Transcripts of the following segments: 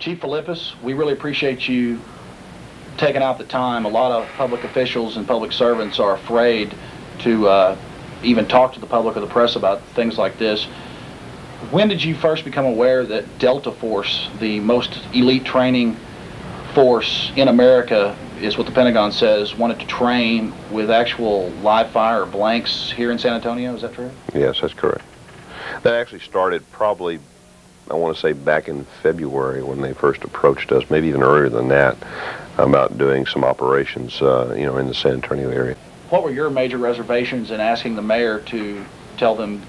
Chief Philippus, we really appreciate you taking out the time. A lot of public officials and public servants are afraid to even talk to the public or the press about things like this. When did you first become aware that Delta Force, the most elite training force in America, is what the Pentagon says, wanted to train with actual live fire or blanks here in San Antonio? Is that true? Yes, that's correct. That actually started probably, I want to say, back in February when they first approached us, maybe even earlier than that, about doing some operations, you know, in the San Antonio area. What were your major reservations in asking the mayor to tell them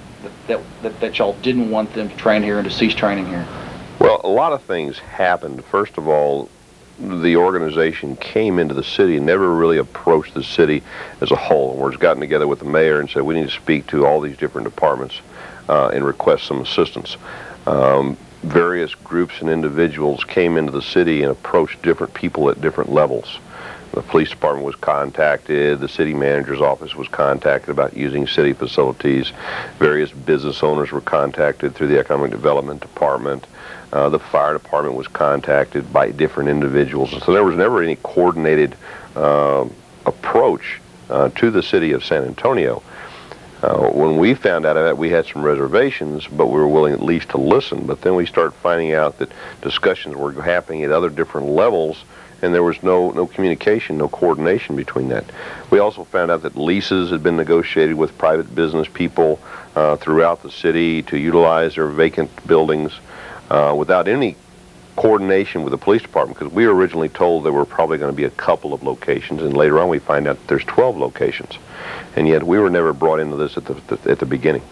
that y'all didn't want them to train here and to cease training here? Well, a lot of things happened. First of all, the organization came into the city and never really approached the city as a whole. We've gotten together with the mayor and said we need to speak to all these different departments and request some assistance. Various groups and individuals came into the city and approached different people at different levels. The police department was contacted, the city manager's office was contacted about using city facilities, various business owners were contacted through the economic development department, the fire department was contacted by different individuals, and so there was never any coordinated approach to the city of San Antonio. When we found out of that, we had some reservations, but we were willing at least to listen. But then we started finding out that discussions were happening at other different levels, and there was no communication, no coordination between that. We also found out that leases had been negotiated with private business people throughout the city to utilize their vacant buildings without any coordination with the police department, because we were originally told there were probably going to be a couple of locations, and later on we find out that there's 12 locations. And yet we were never brought into this at the beginning.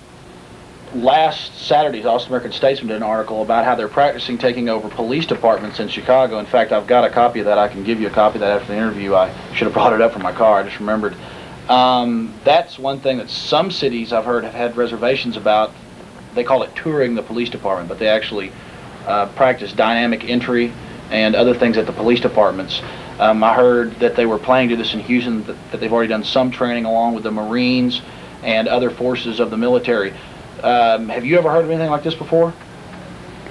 Last Saturday's Austin American Statesman did an article about how they're practicing taking over police departments in Chicago. In fact, I've got a copy of that. I can give you a copy of that after the interview. I should have brought it up from my car. I just remembered. That's one thing that some cities I've heard have had reservations about. They call it touring the police department, but they actually practice dynamic entry and other things at the police departments. I heard that they were planning to do this in Houston, that they've already done some training along with the Marines and other forces of the military. Have you ever heard of anything like this before?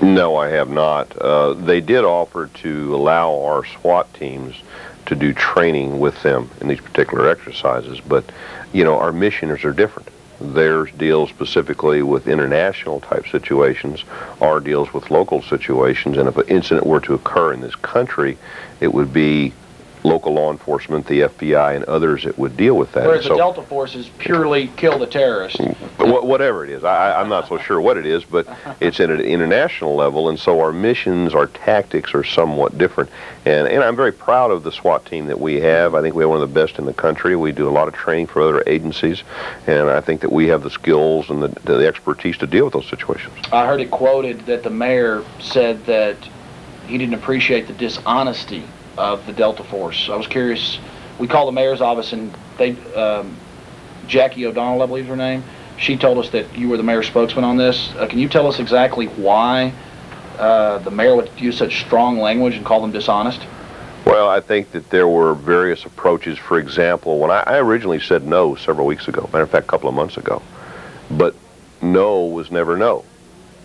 No, I have not. They did offer to allow our SWAT teams to do training with them in these particular exercises, but, you know, our missioners are different. Theirs deals specifically with international type situations. Our deals with local situations, and if an incident were to occur in this country, it would be local law enforcement, the FBI, and others that would deal with that. Whereas the Delta Force is purely kill the terrorists. Whatever it is. I'm not so sure what it is, but it's at an international level, and so our missions, our tactics are somewhat different. And I'm very proud of the SWAT team that we have. I think we have one of the best in the country. We do a lot of training for other agencies, and I think that we have the skills and the expertise to deal with those situations. I heard it quoted that the mayor said that he didn't appreciate the dishonesty of the Delta Force. I was curious. We called the mayor's office, and they, Jackie O'Donnell, I believe is her name, she told us that you were the mayor's spokesman on this. Can you tell us exactly why the mayor would use such strong language and call them dishonest? Well, I think that there were various approaches. For example, when I originally said no several weeks ago, matter of fact, a couple of months ago, but no was never no.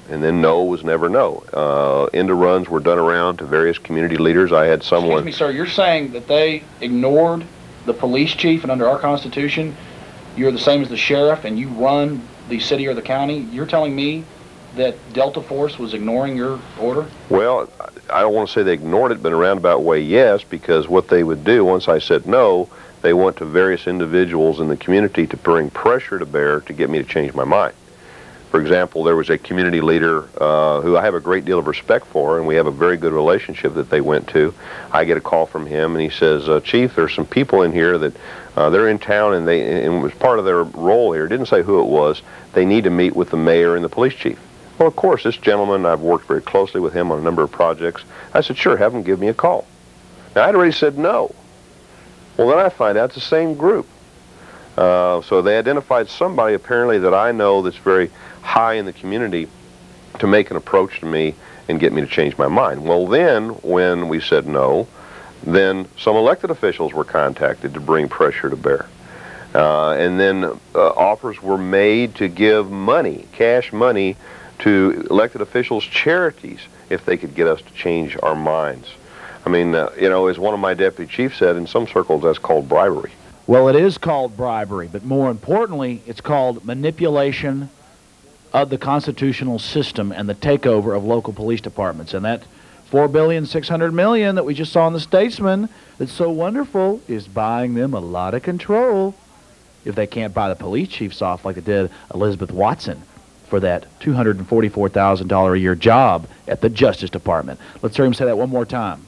And then no was never no. End-of-runs were done around to various community leaders. I had someone... Excuse me, sir, you're saying that they ignored the police chief, and under our Constitution, you're the same as the sheriff, and you run the city or the county? You're telling me that Delta Force was ignoring your order? Well, I don't want to say they ignored it, but in a roundabout way, yes, because what they would do, once I said no, they went to various individuals in the community to bring pressure to bear to get me to change my mind. For example, there was a community leader who I have a great deal of respect for, and we have a very good relationship that they went to. I get a call from him, and he says, Chief, there's some people in here that they're in town, and it was part of their role here. Didn't say who it was. They need to meet with the mayor and the police chief. Well, of course, this gentleman, I've worked very closely with him on a number of projects. I said, sure, have him give me a call. Now, I'd already said no. Well, then I find out it's the same group. So they identified somebody, apparently, that I know that's very high in the community to make an approach to me and get me to change my mind. Well, then, when we said no, then some elected officials were contacted to bring pressure to bear. And then offers were made to give money, cash money, to elected officials' charities if they could get us to change our minds. I mean, you know, as one of my deputy chiefs said, in some circles that's called bribery. Well, it is called bribery, but more importantly, it's called manipulation of the constitutional system and the takeover of local police departments. And that $4,600,000,000 that we just saw in the Statesman that's so wonderful is buying them a lot of control if they can't buy the police chiefs off like they did Elizabeth Watson for that $244,000 a year job at the Justice Department. Let's hear him say that one more time.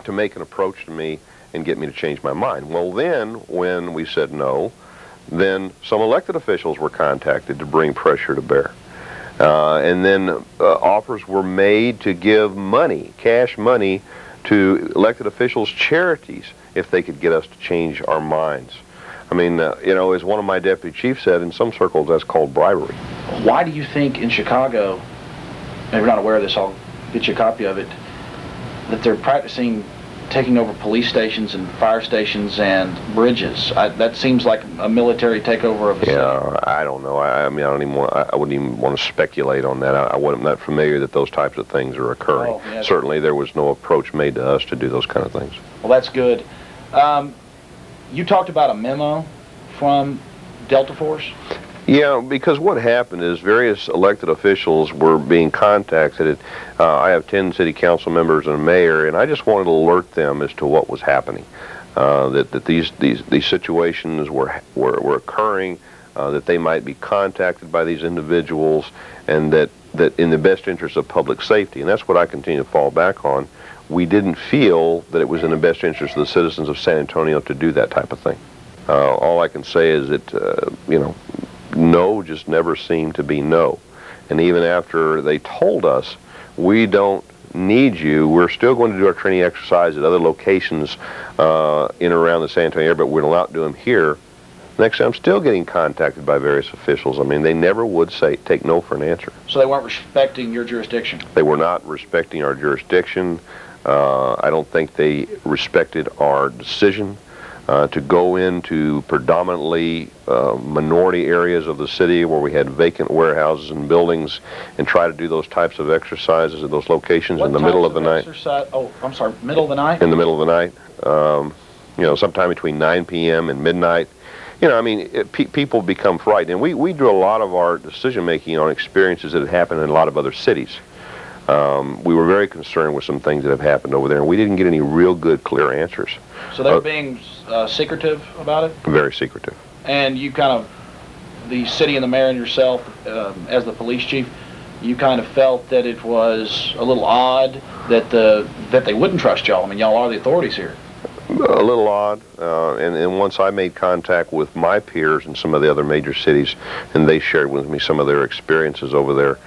To make an approach to me and get me to change my mind. Well, then, when we said no, then some elected officials were contacted to bring pressure to bear. And then offers were made to give money, cash money, to elected officials' charities if they could get us to change our minds. I mean, you know, as one of my deputy chiefs said, in some circles that's called bribery. Why do you think in Chicago, if you're not aware of this, I'll get you a copy of it, that they're practicing taking over police stations and fire stations and bridges? That seems like a military takeover of a city. Yeah, I don't know. I mean, I wouldn't even want to speculate on that. I'm not familiar that those types of things are occurring. Oh, yeah. Certainly, there was no approach made to us to do those kind of things. Well, that's good. You talked about a memo from Delta Force. Yeah, because what happened is various elected officials were being contacted. I have 10 city council members and a mayor, and I just wanted to alert them as to what was happening. That these situations were occurring, that they might be contacted by these individuals, and that in the best interest of public safety, and that's what I continue to fall back on, we didn't feel that it was in the best interest of the citizens of San Antonio to do that type of thing. All I can say is that, you know, no just never seemed to be no. And even after they told us, we don't need you, we're still going to do our training exercise at other locations in and around the San Antonio area, but we're not do them here. Next time, I'm still getting contacted by various officials. I mean, they never would take no for an answer. So they weren't respecting your jurisdiction? They were not respecting our jurisdiction. I don't think they respected our decision to go into predominantly minority areas of the city where we had vacant warehouses and buildings and try to do those types of exercises at those locations in the middle of the night. Oh, I'm sorry, middle of the night? In the middle of the night. You know, sometime between 9 p.m. and midnight. You know, I mean, people become frightened. And we drew a lot of our decision-making on experiences that had happened in a lot of other cities. We were very concerned with some things that have happened over there, and we didn't get any real good, clear answers. So they were being secretive about it? Very secretive. And you kind of, the city and the mayor and yourself, as the police chief, you kind of felt that it was a little odd that they wouldn't trust y'all. I mean, y'all are the authorities here. A little odd, and once I made contact with my peers in some of the other major cities, and they shared with me some of their experiences over there,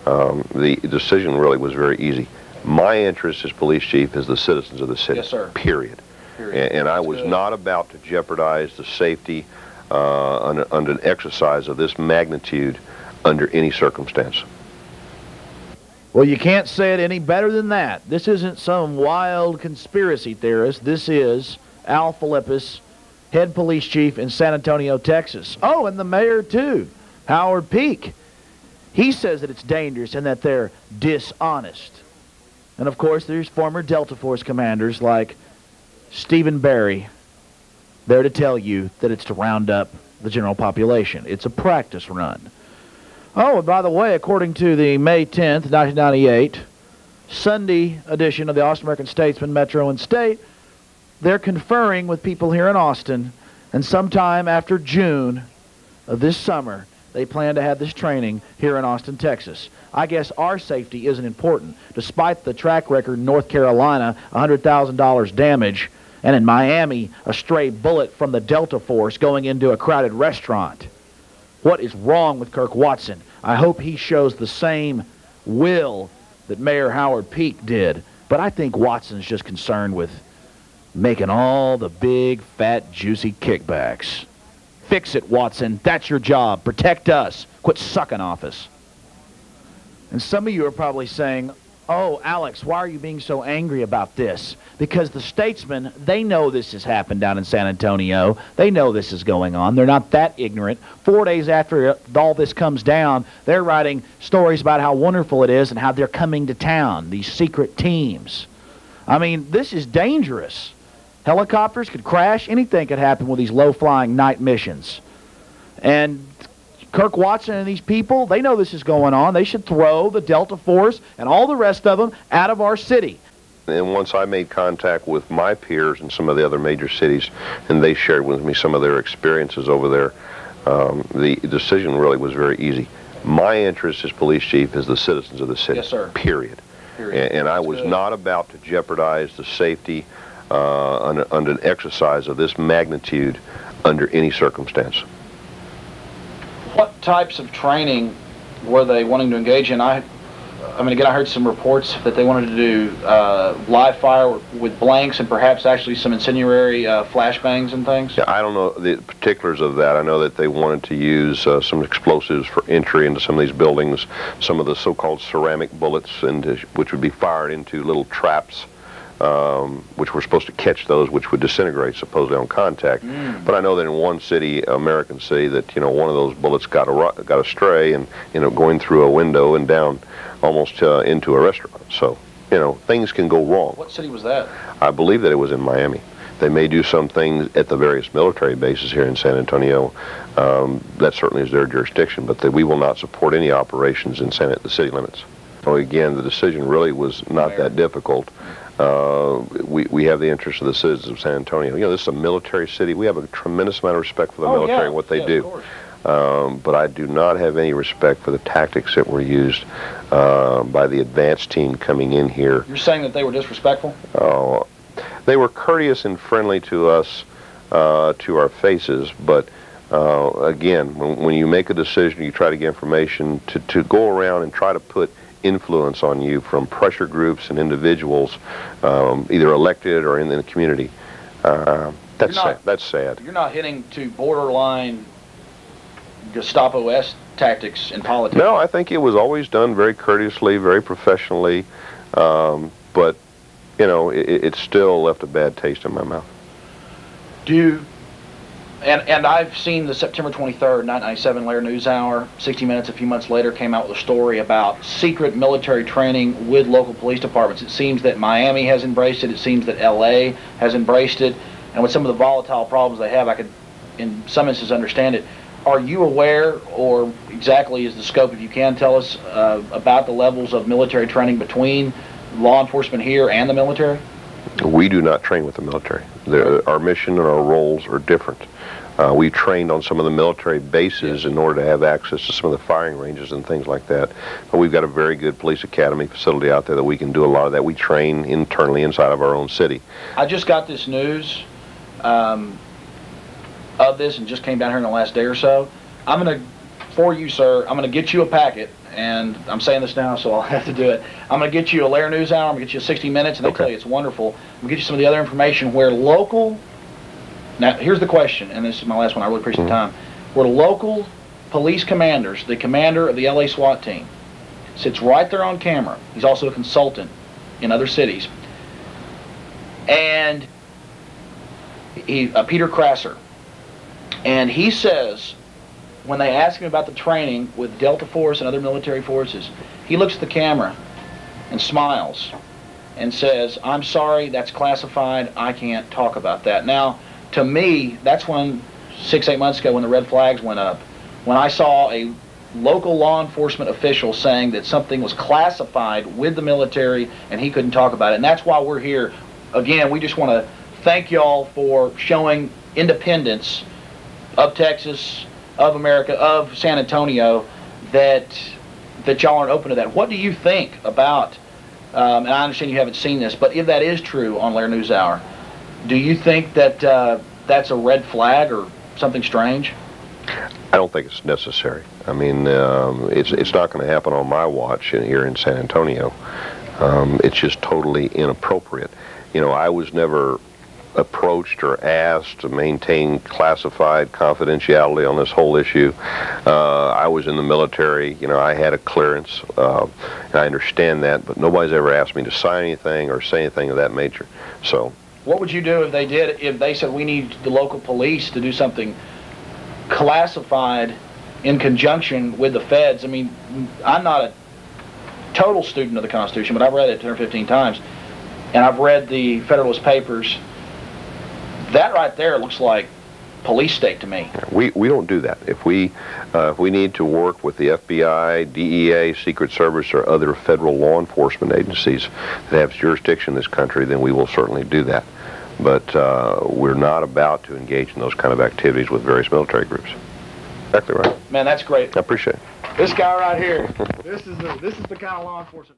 the decision really was very easy. My interest as police chief is the citizens of the city. Yes, sir. Period. And I was not about to jeopardize the safety under an exercise of this magnitude under any circumstance. Well, you can't say it any better than that. This isn't some wild conspiracy theorist. This is Al Philippus, head police chief in San Antonio, Texas. Oh, and the mayor, too, Howard Peak. He says that it's dangerous and that they're dishonest. And, of course, there's former Delta Force commanders like Stephen Barry there to tell you that it's to round up the general population. It's a practice run. Oh, and by the way, according to the May 10th, 1998, Sunday edition of the Austin American-Statesman, Metro and State, they're conferring with people here in Austin, and sometime after June of this summer, they plan to have this training here in Austin, Texas. I guess our safety isn't important. Despite the track record in North Carolina, $100,000 damage, and in Miami, a stray bullet from the Delta Force going into a crowded restaurant. What is wrong with Kirk Watson? I hope he shows the same will that Mayor Howard Peak did. But I think Watson's just concerned with making all the big, fat, juicy kickbacks. Fix it, Watson. That's your job. Protect us. Quit sucking off us. And some of you are probably saying, Oh, Alex, why are you being so angry about this? Because the statesmen, they know this has happened down in San Antonio. They know this is going on. They're not that ignorant. 4 days after all this comes down, they're writing stories about how wonderful it is and how they're coming to town, these secret teams. I mean, this is dangerous. Helicopters could crash. Anything could happen with these low-flying night missions. And Kirk Watson and these people, they know this is going on. They should throw the Delta Force and all the rest of them out of our city. And once I made contact with my peers in some of the other major cities, and they shared with me some of their experiences over there, the decision really was very easy. My interest as police chief is the citizens of the city. Yes, sir. Period. Period. And I was not about to jeopardize the safety under an exercise of this magnitude under any circumstance. What types of training were they wanting to engage in? I mean, again, I heard some reports that they wanted to do live fire with blanks and perhaps actually some incendiary flashbangs and things. Yeah, I don't know the particulars of that. I know that they wanted to use some explosives for entry into some of these buildings, some of the so-called ceramic bullets, which would be fired into little traps, which were supposed to catch those, which would disintegrate supposedly on contact. But I know that in one city, American city, that one of those bullets got astray and going through a window and down almost into a restaurant. So things can go wrong. What city was that? I believe that it was in Miami. They may do some things at the various military bases here in San Antonio. That certainly is their jurisdiction, but we will not support any operations in the city limits. So again, the decision really was not that difficult. We have the interest of the citizens of San Antonio. This is a military city. We have a tremendous amount of respect for the military and what they do. But I do not have any respect for the tactics that were used by the advance team coming in here. You're saying that they were disrespectful? They were courteous and friendly to us, to our faces, but again, when you make a decision, you try to get information, to go around and try to put influence on you from pressure groups and individuals, either elected or in the community. That's sad. That's sad. You're not hitting to borderline Gestapo-esque tactics in politics. No, I think it was always done very courteously, very professionally, but it still left a bad taste in my mouth. And I've seen the September 23rd, 1997 Lair NewsHour. 60 Minutes a few months later came out with a story about secret military training with local police departments. It seems that Miami has embraced it. It seems that L.A. has embraced it. And with some of the volatile problems they have, I could, in some instances, understand it. Are you aware, or exactly is the scope, if you can tell us, about the levels of military training between law enforcement here and the military? We do not train with the military. Our mission and our roles are different. We trained on some of the military bases in order to have access to some of the firing ranges and things like that. But we've got a very good police academy facility out there that we can do a lot of that. We train internally inside of our own city. I just got this news of this and just came down here in the last day or so. I'm going to, for you, sir, I'm going to get you a packet, and I'm saying this now, so I'll have to do it. I'm going to get you a Lair NewsHour. I'm going to get you a 60 Minutes, and they tell you it's wonderful. I'm going to get you some of the other information where local. Now, here's the question, and this is my last one. I really appreciate the time. Where local police commanders, the commander of the LA SWAT team, sits right there on camera. He's also a consultant in other cities. And Peter Krasser. And he says, when they ask him about the training with Delta Force and other military forces, he looks at the camera and smiles and says, "I'm sorry, that's classified. I can't talk about that." Now, to me, that's when 6-8 months ago when the red flags went up, when I saw a local law enforcement official saying that something was classified with the military and he couldn't talk about it. And that's why we're here. Again, we just want to thank y'all for showing independence of Texas, of America, of San Antonio, that y'all aren't open to that. What do you think about, and I understand you haven't seen this, but if that is true on Lair NewsHour, do you think that that's a red flag or something strange? I don't think it's necessary. I mean, it's not going to happen on my watch here in San Antonio. It's just totally inappropriate. I was never approached or asked to maintain classified confidentiality on this whole issue. I was in the military, you know, I had a clearance, and I understand that, but nobody's ever asked me to sign anything or say anything of that nature. So, what would you do if they did, if they said we need the local police to do something classified in conjunction with the feds? I mean, I'm not a total student of the Constitution, but I've read it 10 or 15 times, and I've read the Federalist Papers. That right there looks like police state to me. we don't do that. If we need to work with the FBI, DEA, Secret Service, or other federal law enforcement agencies that have jurisdiction in this country, then we will certainly do that. But we're not about to engage in those kind of activities with various military groups. Exactly right. Man, that's great. I appreciate it. This guy right here, this is the kind of law enforcement.